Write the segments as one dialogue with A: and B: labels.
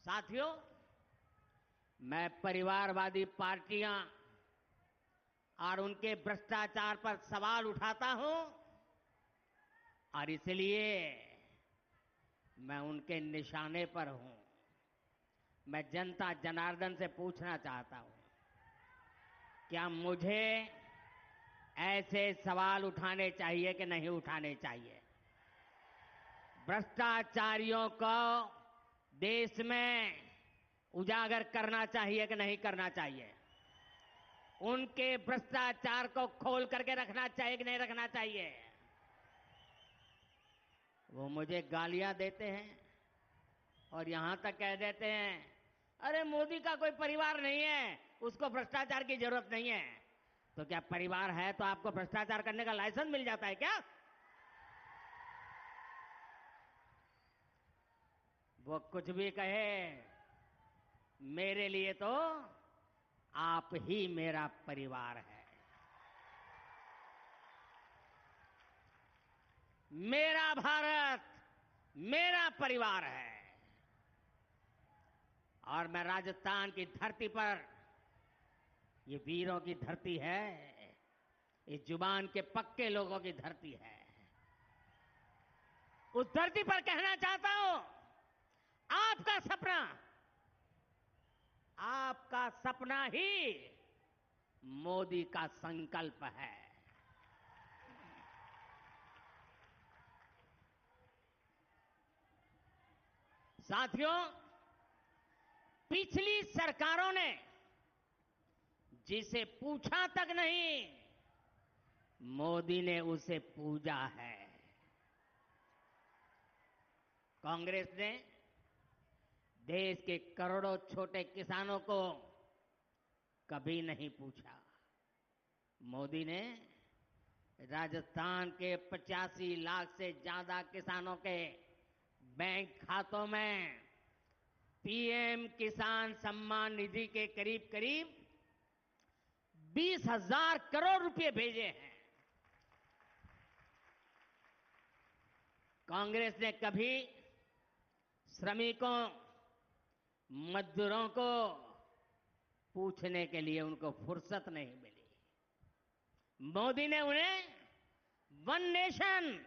A: साथियों, मैं परिवारवादी पार्टियां और उनके भ्रष्टाचार पर सवाल उठाता हूं और इसलिए मैं उनके निशाने पर हूं। मैं जनता जनार्दन से पूछना चाहता हूं, क्या मुझे ऐसे सवाल उठाने चाहिए कि नहीं उठाने चाहिए? भ्रष्टाचारियों को देश में उजागर करना चाहिए कि नहीं करना चाहिए? उनके भ्रष्टाचार को खोल करके रखना चाहिए कि नहीं रखना चाहिए? वो मुझे गालियां देते हैं और यहां तक कह देते हैं, अरे मोदी का कोई परिवार नहीं है, उसको भ्रष्टाचार की जरूरत नहीं है। तो क्या परिवार है तो आपको भ्रष्टाचार करने का लाइसेंस मिल जाता है क्या? वो कुछ भी कहे, मेरे लिए तो आप ही मेरा परिवार है। मेरा भारत मेरा परिवार है और मैं राजस्थान की धरती पर, ये वीरों की धरती है, इस जुबान के पक्के लोगों की धरती है, उस धरती पर कहना चाहता हूं, आपका सपना ही मोदी का संकल्प है। साथियों, पिछली सरकारों ने जिसे पूछा तक नहीं, मोदी ने उसे पूजा है। कांग्रेस ने देश के करोड़ों छोटे किसानों को कभी नहीं पूछा। मोदी ने राजस्थान के 85 लाख से ज्यादा किसानों के बैंक खातों में पीएम किसान सम्मान निधि के करीब करीब 20,000 करोड़ रुपए भेजे हैं। कांग्रेस ने कभी श्रमिकों, मजदूरों को पूछने के लिए उनको फुर्सत नहीं मिली। मोदी ने उन्हें one nation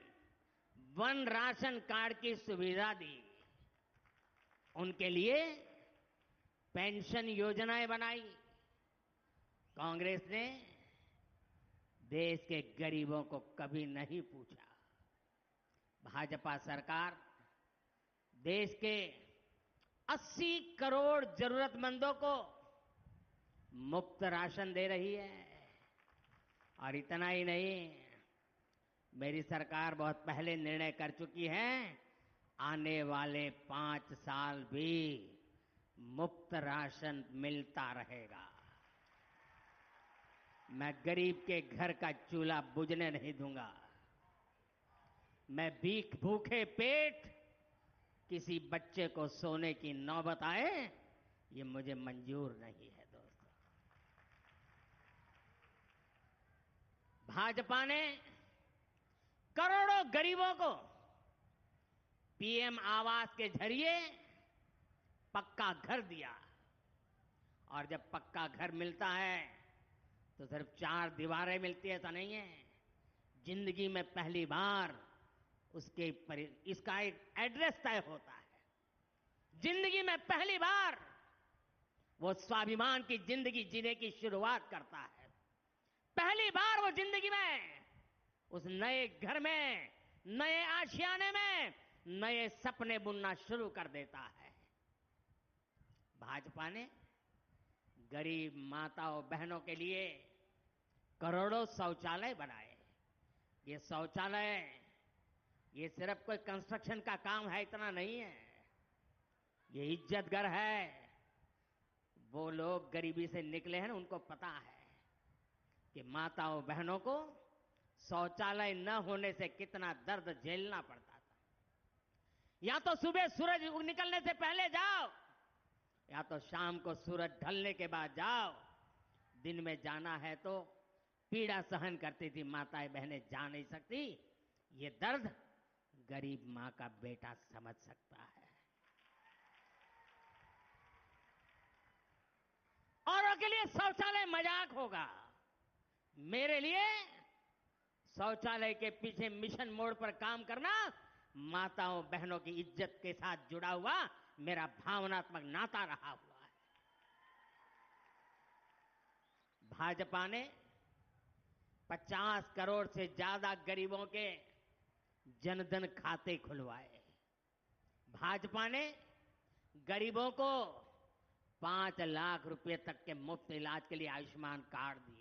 A: one ration card की सुविधा दी, उनके लिए पेंशन योजनाएं बनाई। कांग्रेस ने देश के गरीबों को कभी नहीं पूछा। भाजपा सरकार देश के 80 करोड़ जरूरतमंदों को मुफ्त राशन दे रही है। और इतना ही नहीं, मेरी सरकार बहुत पहले निर्णय कर चुकी है, आने वाले 5 साल भी मुफ्त राशन मिलता रहेगा। मैं गरीब के घर का चूल्हा बुझने नहीं दूंगा। मैं भूखे पेट किसी बच्चे को सोने की नौबत आए, ये मुझे मंजूर नहीं है। दोस्तों, भाजपा ने करोड़ों गरीबों को पीएम आवास के जरिए पक्का घर दिया। और जब पक्का घर मिलता है तो सिर्फ 4 दीवारें मिलती है, ऐसा नहीं है। जिंदगी में पहली बार इसका एक एड्रेस तय होता है। जिंदगी में पहली बार वो स्वाभिमान की जिंदगी जीने की शुरुआत करता है। पहली बार वो जिंदगी में उस नए घर में, नए आशियाने में नए सपने बुनना शुरू कर देता है। भाजपा ने गरीब माताओं बहनों के लिए करोड़ों शौचालय बनाए। ये शौचालय ये सिर्फ कोई कंस्ट्रक्शन का काम है, इतना नहीं है। ये इज्जत घर है। वो लोग गरीबी से निकले हैं, उनको पता है कि माताओं बहनों को शौचालय न होने से कितना दर्द झेलना पड़ता था। या तो सुबह सूरज निकलने से पहले जाओ, या तो शाम को सूरज ढलने के बाद जाओ। दिन में जाना है तो पीड़ा सहन करती थी माताएं बहनें, जा नहीं सकती। ये दर्द गरीब मां का बेटा समझ सकता है। के लिए शौचालय मजाक होगा, मेरे लिए शौचालय के पीछे मिशन मोड पर काम करना माताओं बहनों की इज्जत के साथ जुड़ा हुआ मेरा भावनात्मक नाता रहा हुआ है। भाजपा ने 50 करोड़ से ज्यादा गरीबों के जनधन खाते खुलवाए। भाजपा ने गरीबों को 5 लाख रुपए तक के मुफ्त इलाज के लिए आयुष्मान कार्ड दिए।